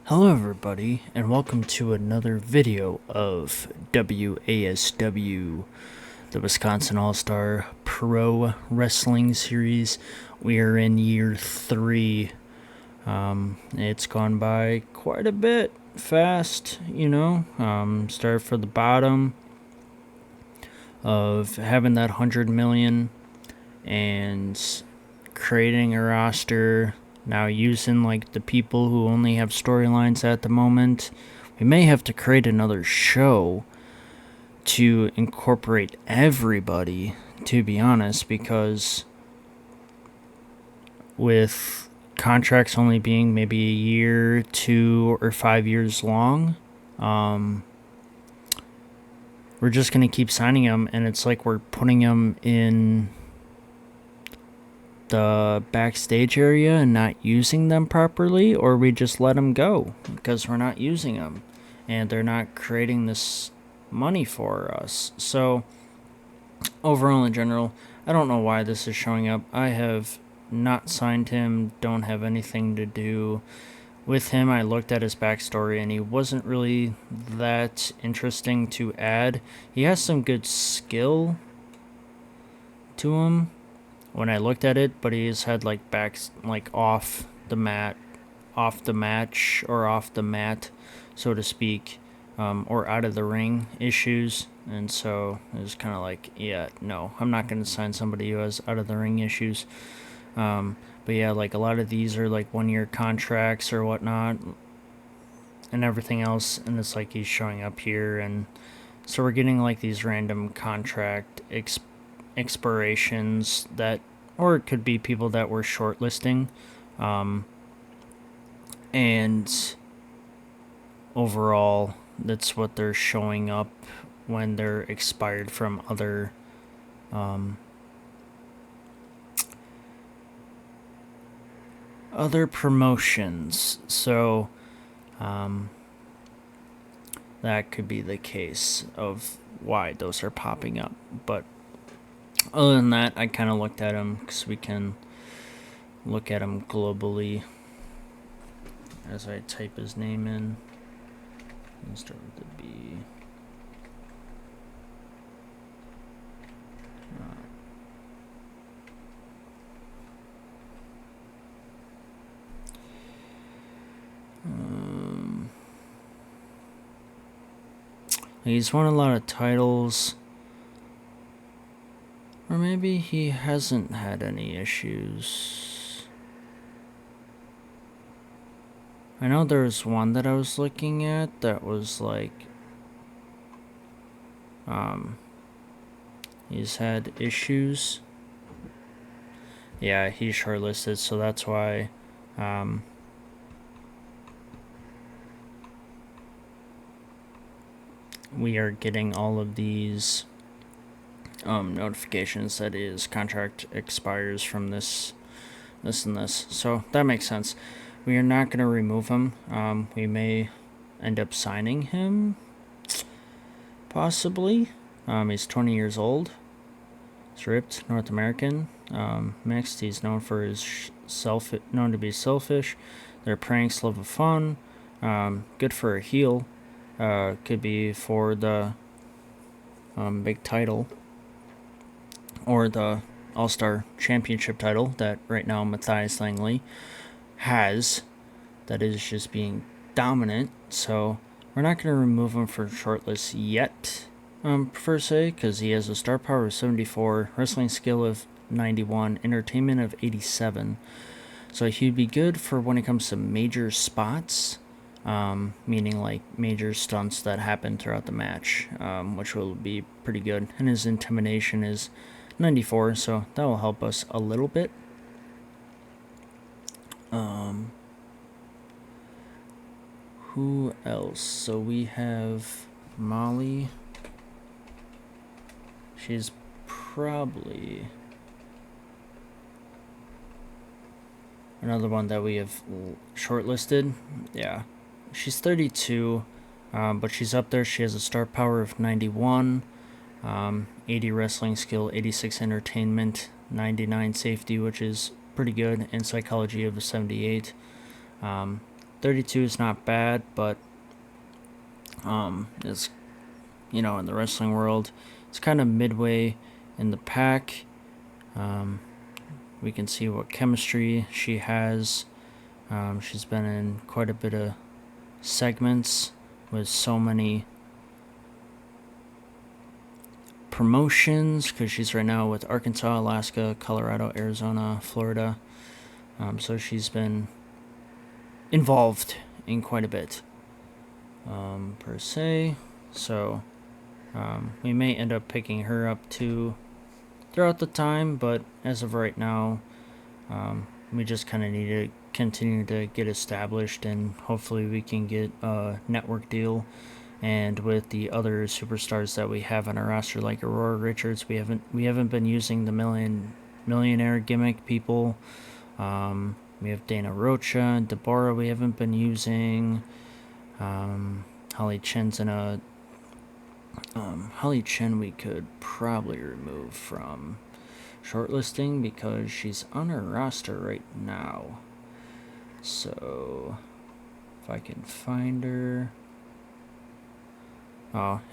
Hello everybody, and welcome to another video of WASW, the Wisconsin All-Star Pro Wrestling Series. We are in year 3. It's gone by quite a bit fast, start for the bottom of having that 100 million and creating a roster. Now using like the people who only have storylines at the moment, we may have to create another show to incorporate everybody, to be honest, because with contracts only being maybe a year, 2 or 5 years long, we're just going to keep signing them, and it's like we're putting them in the backstage area and not using them properly, or we just let them go because we're not using them and they're not creating this money for us. So overall, in general, I don't know why this is showing up. I have not signed him, don't have anything to do with him. I looked at his backstory and he wasn't really that interesting to add. He has some good skill to him when I looked at it, but he's had like off the mat, off the match, or off the mat, so to speak, or out of the ring issues. And so it was kind of like, yeah, no, I'm not going to sign somebody who has out of the ring issues. But yeah, like a lot of these are like 1-year contracts or whatnot and everything else. And it's like he's showing up here. And so we're getting like these random contract expirations that, or it could be people that we're shortlisting, and overall that's what they're showing up when they're expired from other promotions. So that could be the case of why those are popping up. But other than that, I kind of looked at them because we can look at them globally as I type his name in. Let's start with the B. He's won a lot of titles. Or maybe he hasn't had any issues. I know there was one that I was looking at that was like, he's had issues. Yeah, he's shortlisted, so that's why, we are getting all of these notifications that his contract expires from this and this. So that makes sense. We are not going to remove him. We may end up signing him, possibly. He's 20 years old. He's ripped, North American, mixed. He's known for his known to be selfish. Their pranks, love of fun. Good for a heel. Could be for the big title, or the All-Star Championship title that right now Matthias Langley has, that is just being dominant. So we're not going to remove him for shortlist yet, per se, because he has a star power of 74, wrestling skill of 91, entertainment of 87. So he'd be good for when it comes to major spots, meaning like major stunts that happen throughout the match, which will be pretty good. And his intimidation is 94, so that will help us a little bit. Who else? So we have Molly. She's probably another one that we have shortlisted. Yeah, she's 32, but she's up there. She has a star power of 91, 80 wrestling skill, 86 entertainment, 99 safety, which is pretty good, and psychology of a 78. 32 is not bad, but it's, in the wrestling world, it's kind of midway in the pack. We can see what chemistry she has. She's been in quite a bit of segments with so many promotions, because she's right now with Arkansas, Alaska, Colorado, Arizona, Florida. So she's been involved in quite a bit, per se. So we may end up picking her up too throughout the time, but as of right now, we just kind of need to continue to get established, and hopefully we can get a network deal. And with the other superstars that we have on our roster, like Aurora Richards, we haven't been using the millionaire gimmick people. We have Dana Rocha and Deborah we haven't been using. Holly Chen's in a Holly Chen we could probably remove from shortlisting because she's on our roster right now. So if I can find her,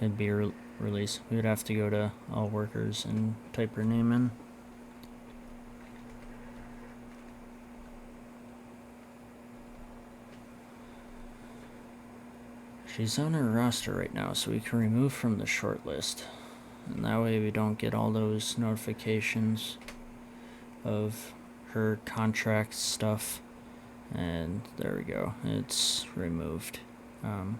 it'd be release. We would have to go to all workers and type her name in. She's on our roster right now, so we can remove from the short list. And that way we don't get all those notifications of her contract stuff. And there we go. It's removed. And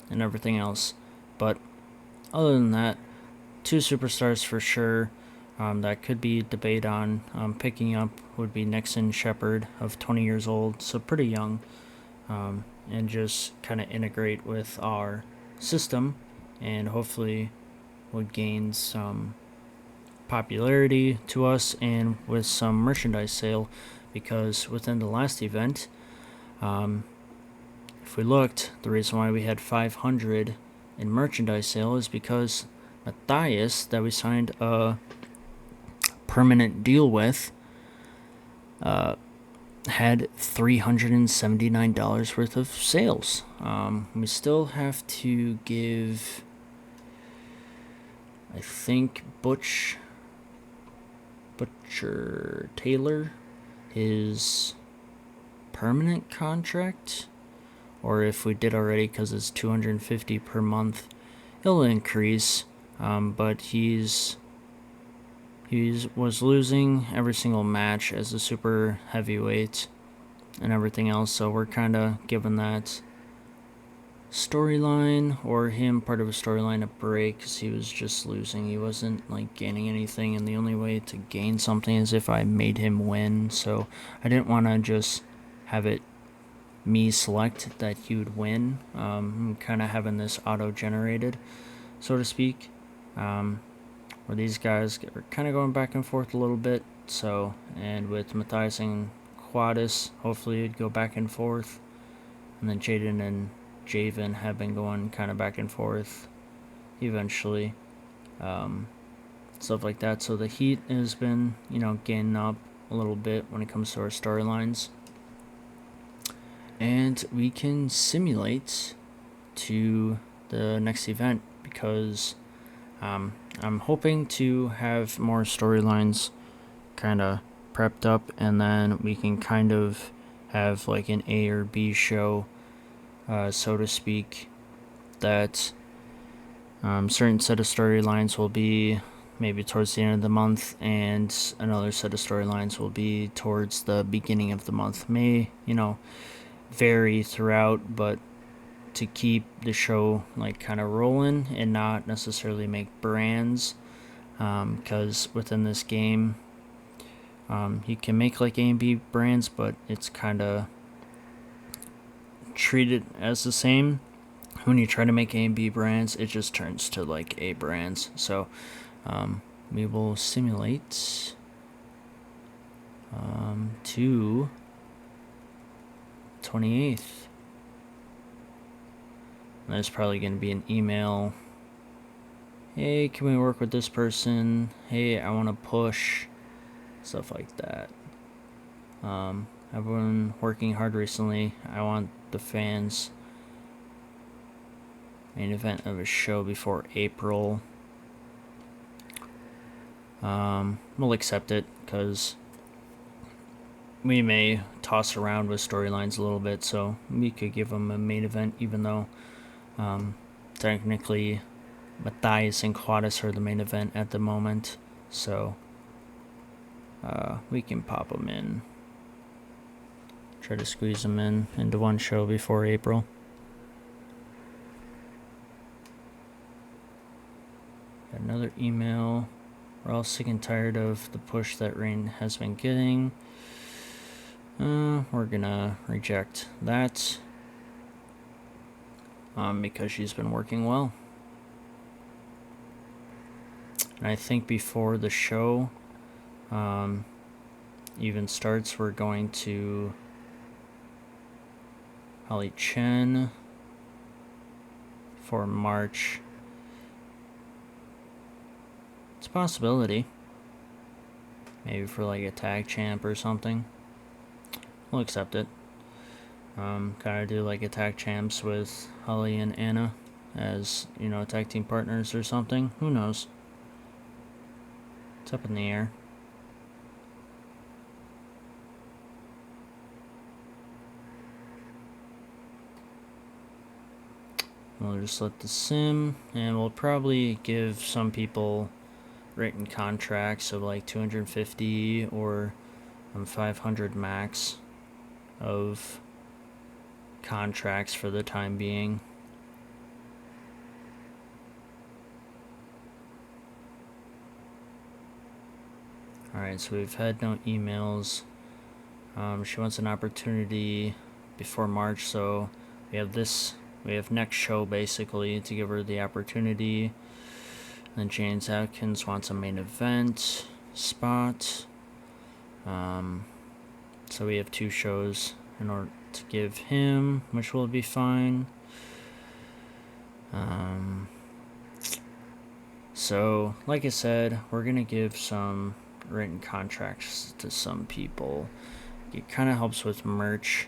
everything else. But other than that, 2 superstars for sure that could be debate on picking up would be Nixon Shepard of 20 years old, so pretty young. And just kind of integrate with our system, and hopefully would gain some popularity to us and with some merchandise sale, because within the last event, if we looked, the reason why we had 500 in merchandise sale is because Matthias, that we signed a permanent deal with, had $379 worth of sales. We still have to give, I think, Butcher Taylor his permanent contract, or if we did already, because it's $250 per month, it'll increase. But he was losing every single match as a super heavyweight and everything else, so we're kind of giving that storyline, or him part of a storyline, a break, because he was just losing. He wasn't gaining anything, and the only way to gain something is if I made him win. So I didn't want to just have it me select that he would win. I'm kind of having this auto-generated, so to speak, where these guys are kind of going back and forth a little bit. So, and with Matthias and Quadis, hopefully it'd go back and forth, and then Jaden and Javen have been going kind of back and forth eventually, stuff like that. So the heat has been, gaining up a little bit when it comes to our storylines, and we can simulate to the next event, because I'm hoping to have more storylines kind of prepped up, and then we can kind of have an A or B show, so to speak, that certain set of storylines will be maybe towards the end of the month, and another set of storylines will be towards the beginning of the month. May, vary throughout, but to keep the show kind of rolling and not necessarily make brands, because within this game, you can make A and B brands, but it's kind of treated as the same. When you try to make A and B brands, it just turns to A brands. So we will simulate to 28th. There's probably going to be an email. Hey, can we work with this person? Hey, I want to push. Stuff like that. I've been working hard recently. I want the fans main event of a show before April. We'll accept it because we may toss around with storylines a little bit, so we could give them a main event, even though technically Matthias and Quadis are the main event at the moment, so we can pop them in. Try to squeeze them into one show before April. Got another email. We're all sick and tired of the push that Rain has been getting. We're gonna reject that because she's been working well. And I think before the show even starts, we're going to Holly Chen for March. It's a possibility. Maybe for like a tag champ or something. We'll accept it. Gotta do like a tag champs with Holly and Anna as, tag team partners or something. Who knows? It's up in the air. We'll just let the sim, and we'll probably give some people written contracts of like 250 or 500 max of contracts for the time being. Alright, so we've had no emails. She wants an opportunity before March, so we have next show basically to give her the opportunity. Then James Atkins wants a main event spot. So we have 2 shows in order to give him, which will be fine. So, like I said, we're going to give some written contracts to some people. It kind of helps with merch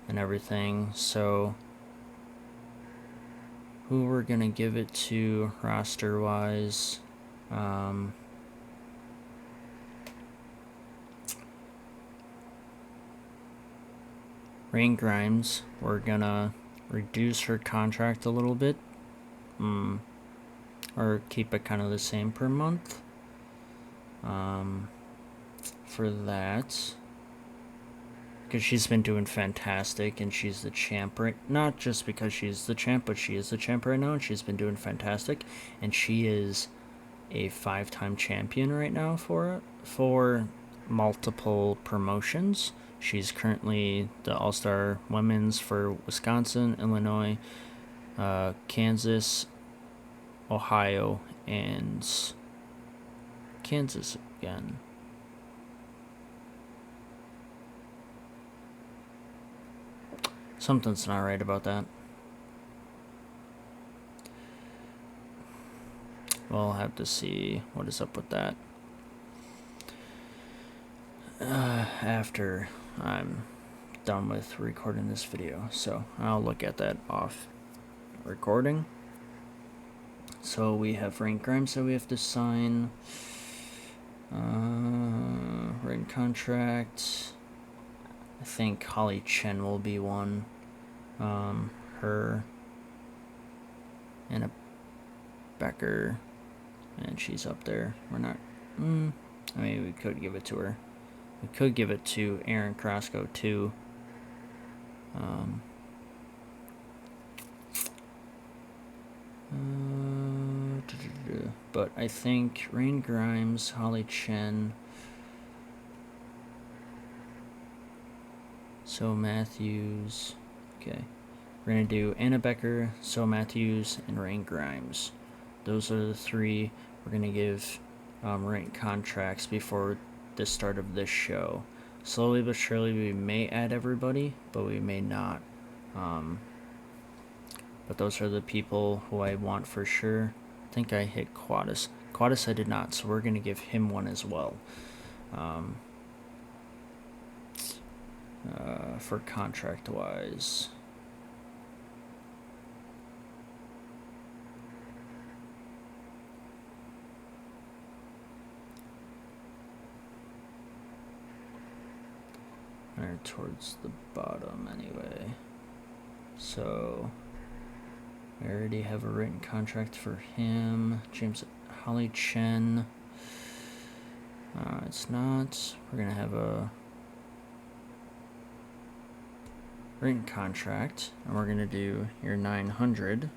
and everything. So, who we're going to give it to roster-wise? Rain Grimes, we're going to reduce her contract a little bit. Or keep it kind of the same per month. For that, because she's been doing fantastic and she's the champ right, not just because she's the champ, but she is the champ right now and she's been doing fantastic, and she is a 5-time champion right now for multiple promotions. She's currently the All-Star Women's for Wisconsin, Illinois, Kansas, Ohio, and Kansas again. Something's not right about that. We'll have to see what is up with that after I'm done with recording this video. So I'll look at that off recording. So we have Rain Grimes that we have to sign. Written contract. I think Holly Chen will be one. Her. Anna Becker. And she's up there. We're not. I mean, we could give it to her. We could give it to Aaron Krasko too. But I think Rain Grimes, Holly Chen, So Matthews. Okay. We're going to do Anna Becker, So Matthews, and Rain Grimes. Those are the 3 we're going to give written contracts before the start of this show. Slowly but surely we may add everybody, but we may not. But those are the people who I want for sure. I think I hit Quadis. Quadis I did not, so we're going to give him one as well. for contract-wise. Or towards the bottom anyway. So we already have a written contract for him. James Holly Chen. It's not. We're gonna have a written contract, and we're gonna do your 900.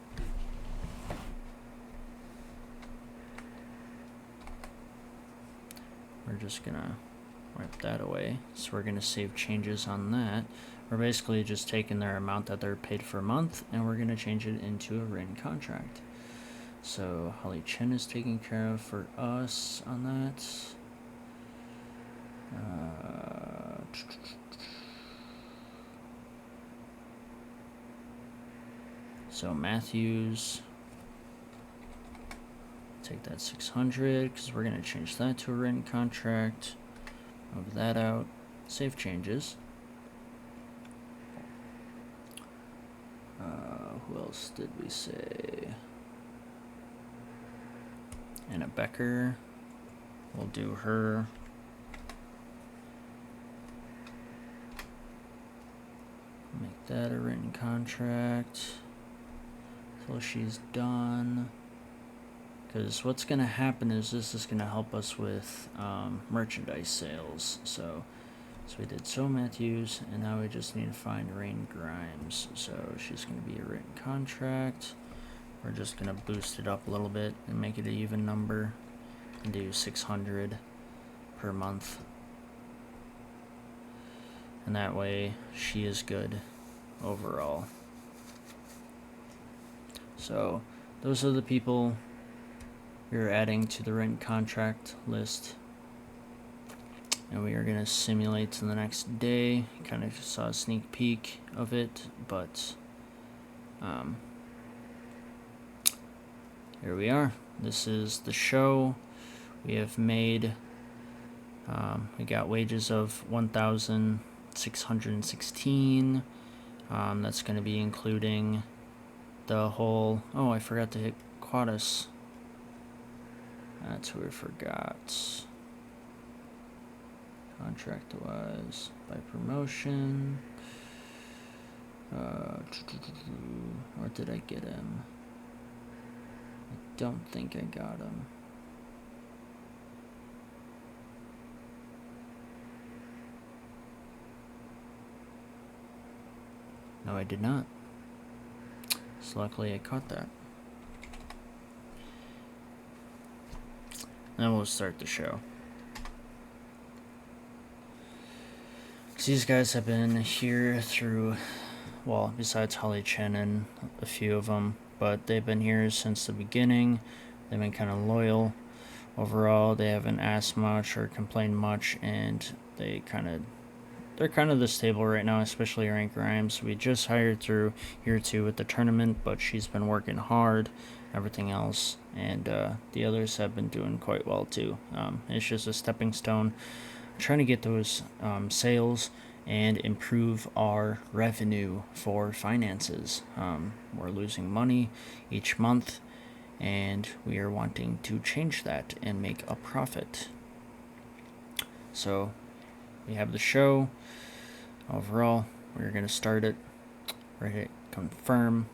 We're just gonna wipe that away. So we're gonna save changes on that. We're basically just taking their amount that they're paid for a month, and we're gonna change it into a written contract. So Holly Chen is taken care of for us on that. So Matthews, take that 600 because we're going to change that to a written contract. Move that out. Save changes. Who else did we say? Anna Becker. We'll do her. Make that a written contract until she's done. Because what's going to happen is this is going to help us with merchandise sales. So we did So Matthews, and now we just need to find Rain Grimes. So she's going to be a written contract. We're just going to boost it up a little bit and make it an even number and do 600 per month. And that way she is good overall. So those are the people we're adding to the written contract list. And we are going to simulate to the next day. Kind of saw a sneak peek of it, but here we are. This is the show. We have made, we got wages of 1,616. That's going to be including the whole, oh, I forgot to hit Quadus. That's what we forgot. Contract-wise, by promotion. Or did I get him? I don't think I got him. No, I did not. So luckily I caught that. Then we'll start the show. These guys have been here through, well, besides Holly Chen and a few of them, but they've been here since the beginning. They've been kind of loyal overall. They haven't asked much or complained much, and they're kind of the stable right now, especially Rain Grimes. We just hired through year 2 with the tournament, but she's been working hard, everything else, and the others have been doing quite well too. It's just a stepping stone. Trying to get those sales and improve our revenue for finances. We're losing money each month, and we are wanting to change that and make a profit. So we have the show. Overall, we're going to start it. We're going to confirm.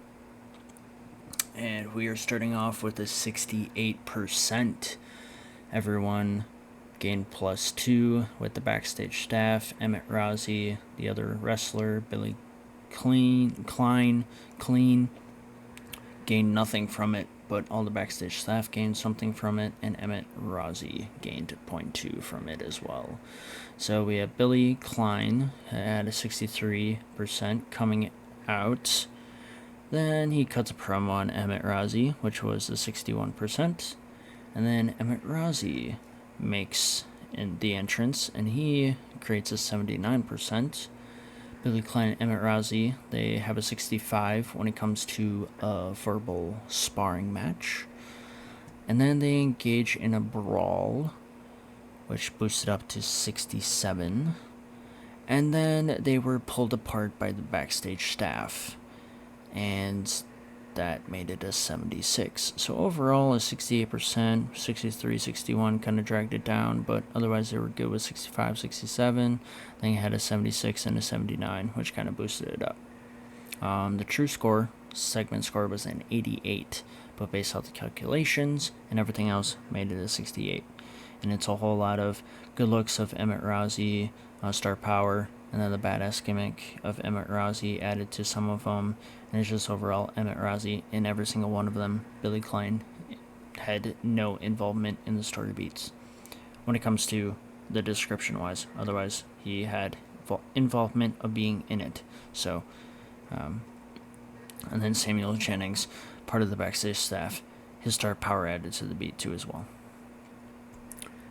And we are starting off with a 68%. Everyone gained +2 with the backstage staff. Emmett Rousey, the other wrestler, Billy Klein, gained nothing from it, but all the backstage staff gained something from it, and Emmett Rousey gained 0.2 from it as well. So we have Billy Klein at a 63% coming out. Then he cuts a promo on Emmett Rousey, which was a 61%. And then Emmett Rousey makes in the entrance, and he creates a 79%. Billy Klein and Emmett Rousey, they have a 65 when it comes to a verbal sparring match. And then they engage in a brawl, which boosted up to 67. And then they were pulled apart by the backstage staff, and that made it a 76. So overall, a 68%, 63, 61 kind of dragged it down, but otherwise they were good with 65, 67. Then you had a 76 and a 79, which kind of boosted it up. The true score, segment score, was an 88, but based off the calculations and everything else, made it a 68. And it's a whole lot of good looks of Emmett Rousey, star power, and then the badass gimmick of Emmett Rousey added to some of them. And it's just overall Emmett Rousey in every single one of them. Billy Klein had no involvement in the story beats when it comes to the description wise. Otherwise, he had involvement of being in it. So, and then Samuel Jennings, part of the backstage staff, his star power added to the beat too as well.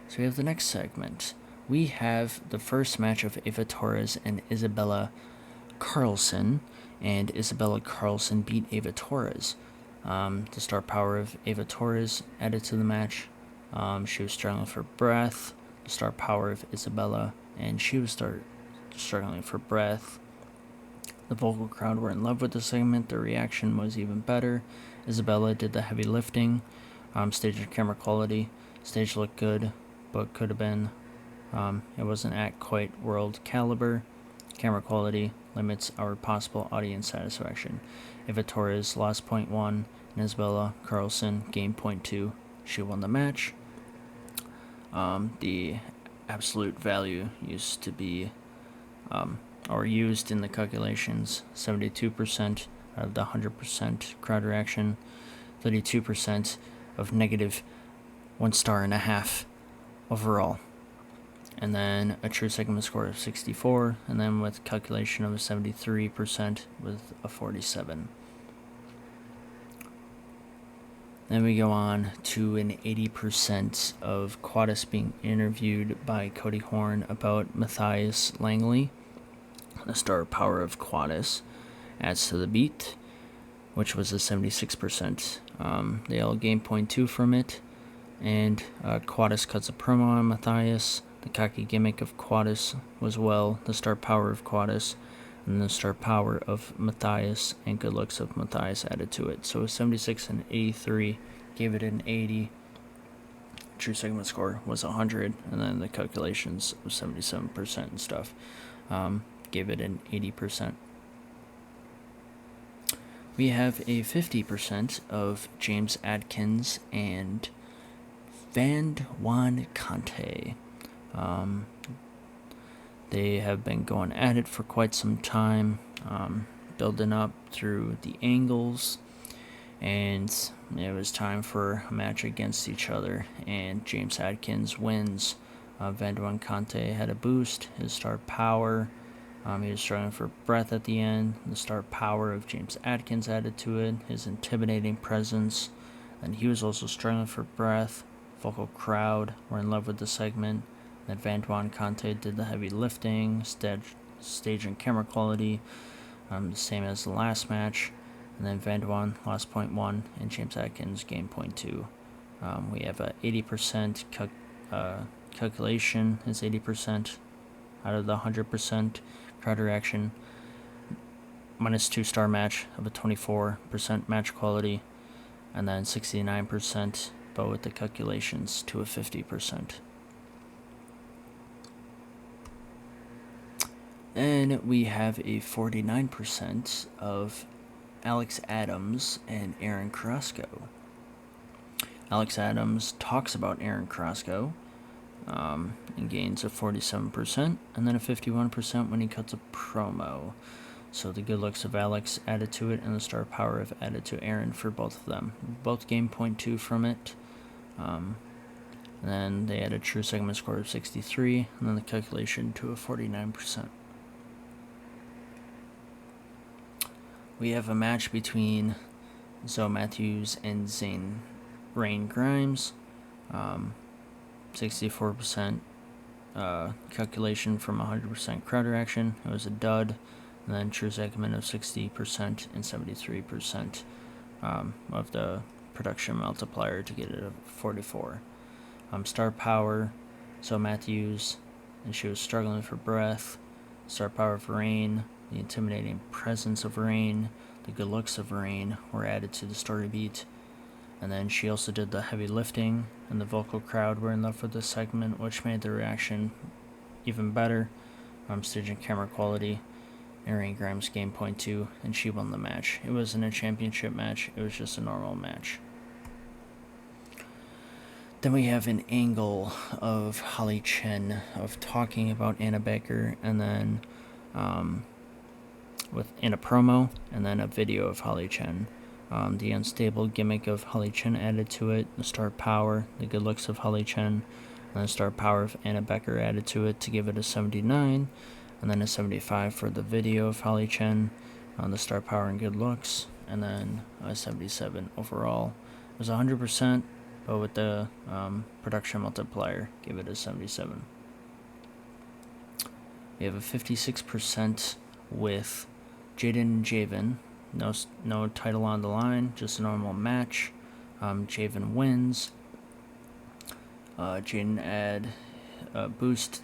So we have the next segment. We have the first match of Eva Torres and Isabella Carlson, and Isabella Carlson beat Eva Torres. The star power of Eva Torres added to the match. She was struggling for breath. The star power of Isabella, and she was struggling for breath. The vocal crowd were in love with the segment. The reaction was even better. Isabella did the heavy lifting. Stage and camera quality. Stage looked good, but could have been. It wasn't at quite world caliber. Camera quality limits our possible audience satisfaction. Eva Torres lost 0.1, and Isabella Carlson gained 0.2. She won the match. The absolute value used to be, or used in the calculations, 72% out of the 100% crowd reaction, 32% of negative 1.5 stars overall. And then a true segment score of 64, and then with calculation of a 73% with a 47. Then we go on to an 80% of Quaddis being interviewed by Cody Horn about Matthias Langley. The star power of Quaddis adds to the beat, which was a 76%. They all gained 0.2 from it, and Quaddis cuts a promo on Matthias. The cocky gimmick of Quaddis was well, the star power of Quaddis, and the star power of Matthias and good looks of Matthias added to it. So a 76 and 83 gave it an 80. True segment score was 100, and then the calculations of 77% and stuff gave it an 80%. We have a 50% of James Adkins and Van Juan Conte. They have been going at it for quite some time, building up through the angles, and it was time for a match against each other, and James Adkins wins. Van Juan Conte had a boost, his star power. He was struggling for breath at the end. The star power of James Adkins added to it, his intimidating presence, and he was also struggling for breath. Vocal crowd were in love with the segment. That Van Juan Conte did the heavy lifting, stage and camera quality, the same as the last match. And then Van Juan lost 0.1, and James Adkins gained 0.2. We have a 80% calculation is 80% out of the 100% crowd reaction. Minus 2-star match of a 24% match quality, and then 69%, but with the calculations to a 50%. Then we have a 49% of Alex Adams and Aaron Carrasco. Alex Adams talks about Aaron Carrasco and gains a 47%, and then a 51% when he cuts a promo. So the good looks of Alex added to it, and the star power of added to Aaron for both of them. Both gained 0.2 from it. And then they had a true segment score of 63, and then the calculation to a 49%. We have a match between Zoe Matthews and Zane Rain Grimes. 64% calculation from 100% crowd reaction. It was a dud. And then true segment of 60% and 73% of the production multiplier to get it a 44. Star power, Zoe Matthews, and she was struggling for breath. star power of Rain, the intimidating presence of Rain, the good looks of Rain were added to the story beat. And then she also did the heavy lifting, and the vocal crowd were in love with this segment, which made the reaction even better. Stage and camera quality, Arian Grimes game point 2, and she won the match. It wasn't a championship match, it was just a normal match. Then we have an angle of Holly Chen of talking about Anna Baker, and then in a promo, and then a video of Holly Chen. The unstable gimmick of Holly Chen added to it, the star power, the good looks of Holly Chen, and the star power of Anna Baker added to it to give it a 79, and then a 75 for the video of Holly Chen, on the star power and good looks, and then a 77 overall. It was 100%, but with the production multiplier, give it a 77. We have a 56% with Jaden and Javen. No title on the line, just a normal match. Javen wins. Jaden add boost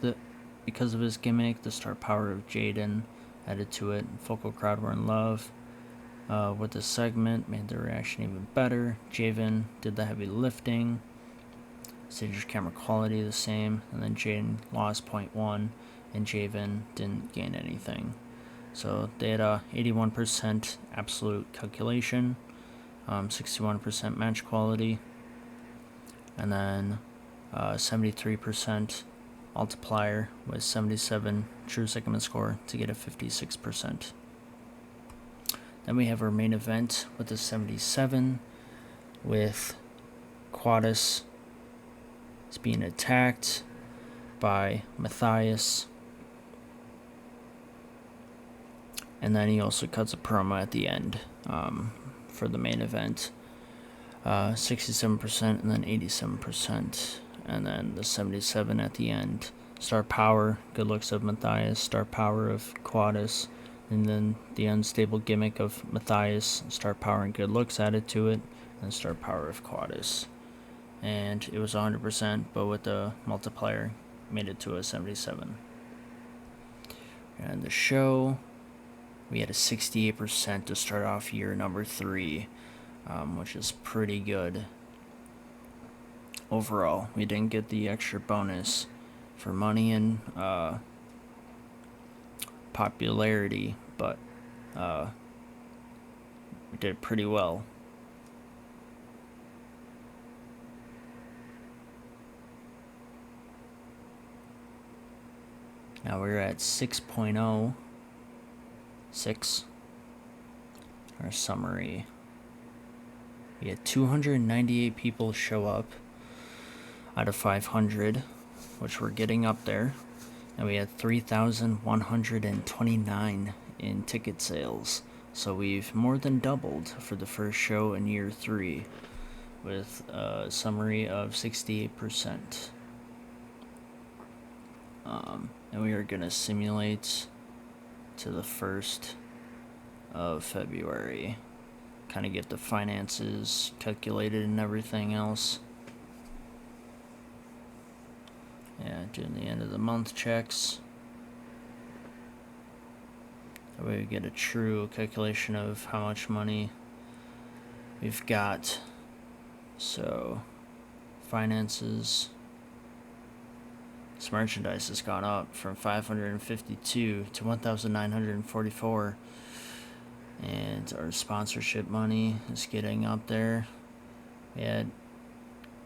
because of his gimmick. The star power of Jaden added to it. Vocal crowd were in love with the segment, made the reaction even better. Javen did the heavy lifting. Stage camera quality the same, and then Jaden lost 0.1, and Javen didn't gain anything. So they had a 81% absolute calculation, 61% match quality, and then 73% multiplier with 77 true segment score to get a 56%. Then we have our main event with a 77 with Quadus being attacked by Matthias. And then he also cuts a promo at the end for the main event. 67% and then 87%. And then the 77 at the end. Star power, good looks of Matthias. Star power of Quadus. And then the unstable gimmick of Matthias. Star power and good looks added to it. And star power of Quadus. And it was 100%, but with the multiplier, made it to a 77. And the show, we had a 68% to start off year number 3, which is pretty good. Overall, we didn't get the extra bonus for money and popularity, but we did pretty well. Now we're at 6.06. Our summary. We had 298 people show up out of 500, which we're getting up there. And we had 3,129 in ticket sales. So we've more than doubled for the first show in year 3, with a summary of 68%. And we are going to simulate to the 1st of February. Kind of get the finances calculated and everything else. Yeah, doing the end of the month checks. That way we get a true calculation of how much money we've got. So, finances. This merchandise has gone up from 552 to 1,944. And our sponsorship money is getting up there. We had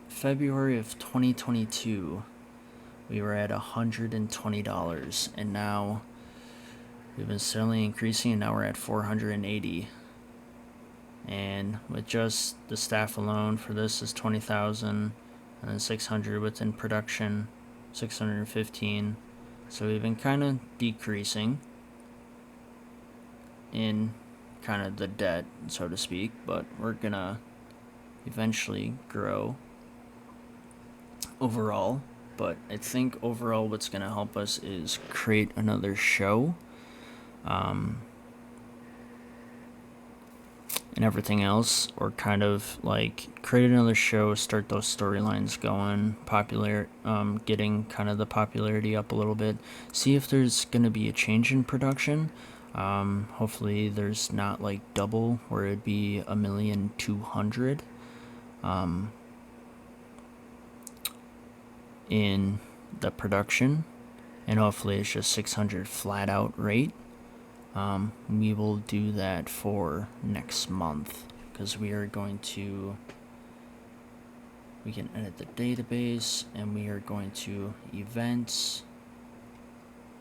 February of 2022, we were at $120, and now we've been steadily increasing, and now we're at $480. And with just the staff alone for this is $20,000, and then $600 within production, $615. So we've been kind of decreasing in kind of the debt, so to speak, but we're gonna eventually grow overall. But I think overall what's gonna help us is create another show, and everything else, or kind of like create another show, start those storylines going, getting kind of the popularity up a little bit, see if there's going to be a change in production. Hopefully there's not like double where it'd be 1,200,000 in the production, and hopefully it's just 600 flat out rate. We will do that for next month, because we can edit the database, and we are going to events.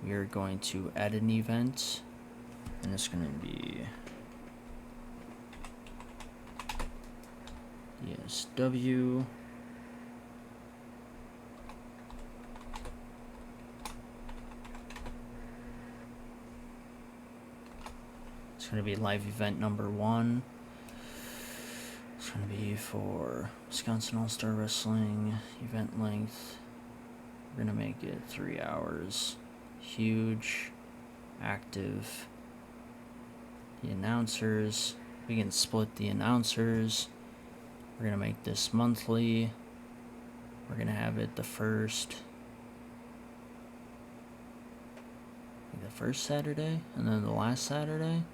We are going to add an event, and it's going to be WASW. It's going to be live event number 1. It's going to be for Wisconsin All-Star Wrestling. Event length, we're going to make it 3 hours. Huge, active. The announcers, we can split the announcers. We're going to make this monthly. We're going to have it the first Saturday, and then the last Saturday.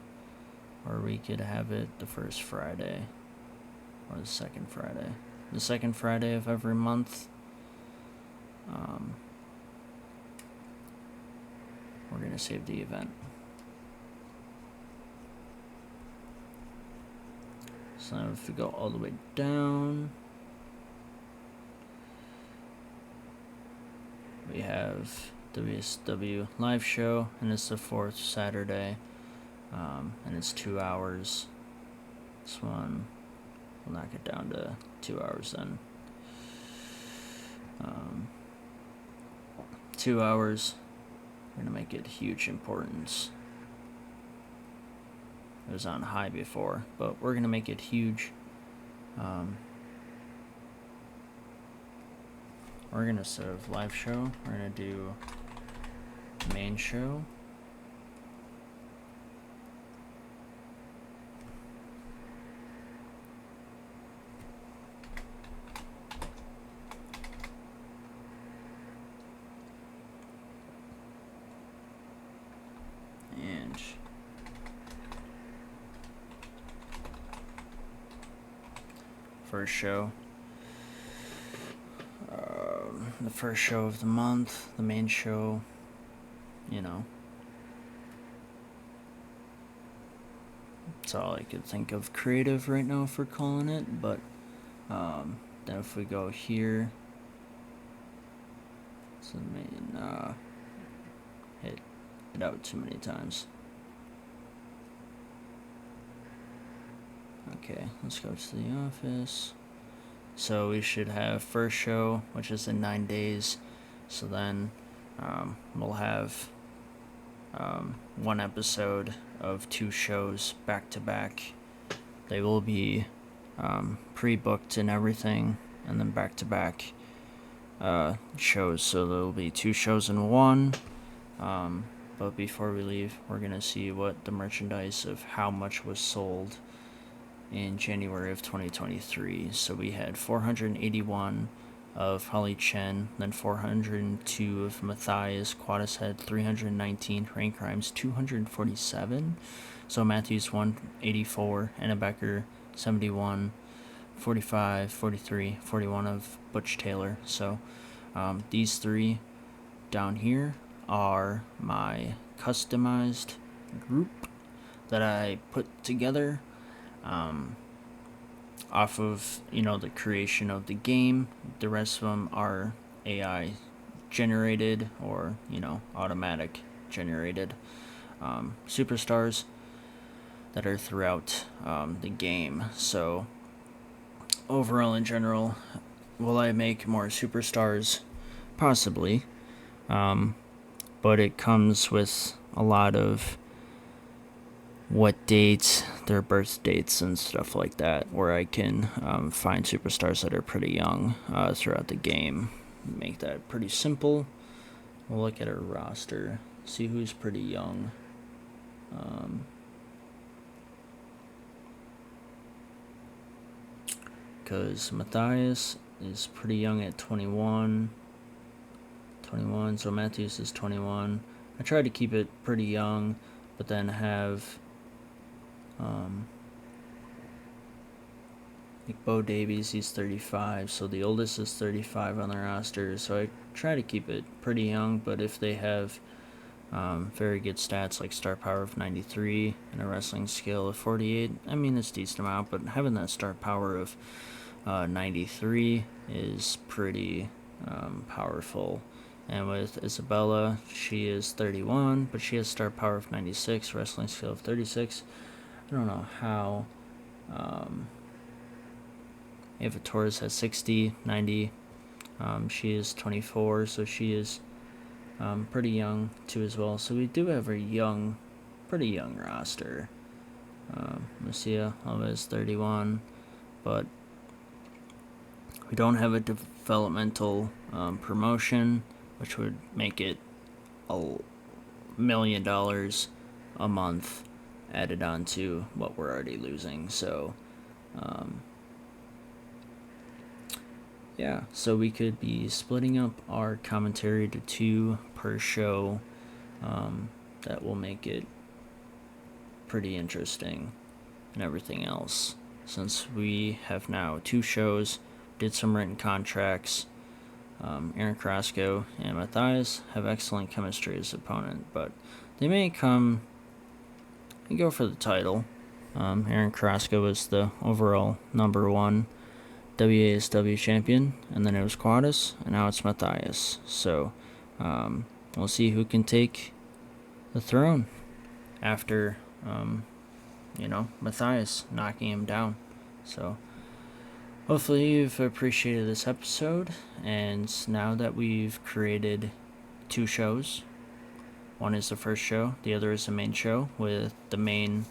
Or we could have it the first Friday, or the second Friday. The second Friday of every month. We're going to save the event. So now if we go all the way down, we have WSW live show, and it's the 4th Saturday. And it's 2 hours. This one, we'll knock it down to 2 hours then. 2 hours. We're going to make it huge importance. It was on high before, but we're going to make it huge. We're going to set a live show. We're going to do main show. First show. The first show of the month, the main show, That's all I could think of creative right now for calling it, but then if we go here, so the main, hit it out too many times. Okay, let's go to the office. So we should have first show, which is in 9 days. So then we'll have 1 episode of 2 shows back to back. They will be pre-booked and everything, and then back to back shows. So there will be 2 shows in 1. But before we leave, we're gonna see what the merchandise of how much was sold in January of 2023. So we had 481 of Holly Chen, then 402 of Matthias, Quadis had 319, Rain Crimes 247, so Matthews 184, Anna Becker 71, 45, 43, 41 of Butch Taylor. So these 3 down here are my customized group that I put together off of the creation of the game. The rest of them are AI generated or automatic generated superstars that are throughout the game. So overall, in general, will I make more superstars? Possibly, but it comes with a lot of what dates, their birth dates and stuff like that, where I can find superstars that are pretty young throughout the game. Make that pretty simple. We'll look at our roster, see who's pretty young. because Matthias is pretty young at 21. So Matthews is 21. I tried to keep it pretty young, but then have like Bo Davies, he's 35, so the oldest is 35 on the roster. So I try to keep it pretty young, but if they have very good stats like star power of 93 and a wrestling skill of 48, I mean, it's a decent amount, but having that star power of 93 is pretty powerful. And with Isabella, she is 31, but she has star power of 96, wrestling skill of 36. I don't know how. Ava Torres has 60, 90. She is 24, so she is pretty young too as well. So we do have a pretty young roster. Lucia Alves 31, but we don't have a developmental promotion, which would make it $1 million a month added on to what we're already losing. So yeah, so we could be splitting up our commentary to 2 per show. That will make it pretty interesting and everything else. Since we have now 2 shows, did some written contracts. Aaron Carrasco and Matthias have excellent chemistry as opponent, but they may come and go for the title. Aaron Carrasco was the overall number 1 WASW champion, and then it was Quadus, and now it's Matthias. So we'll see who can take the throne after Matthias knocking him down. So hopefully you've appreciated this episode, and now that we've created 2 shows, one is the first show, the other is the main show with the main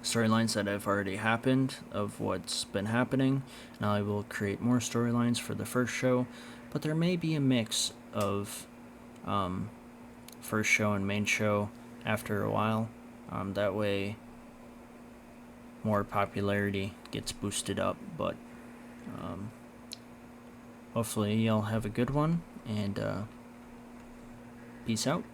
storylines that have already happened of what's been happening. Now I will create more storylines for the first show, but there may be a mix of first show and main show after a while. That way more popularity gets boosted up, but hopefully y'all have a good one, and peace out.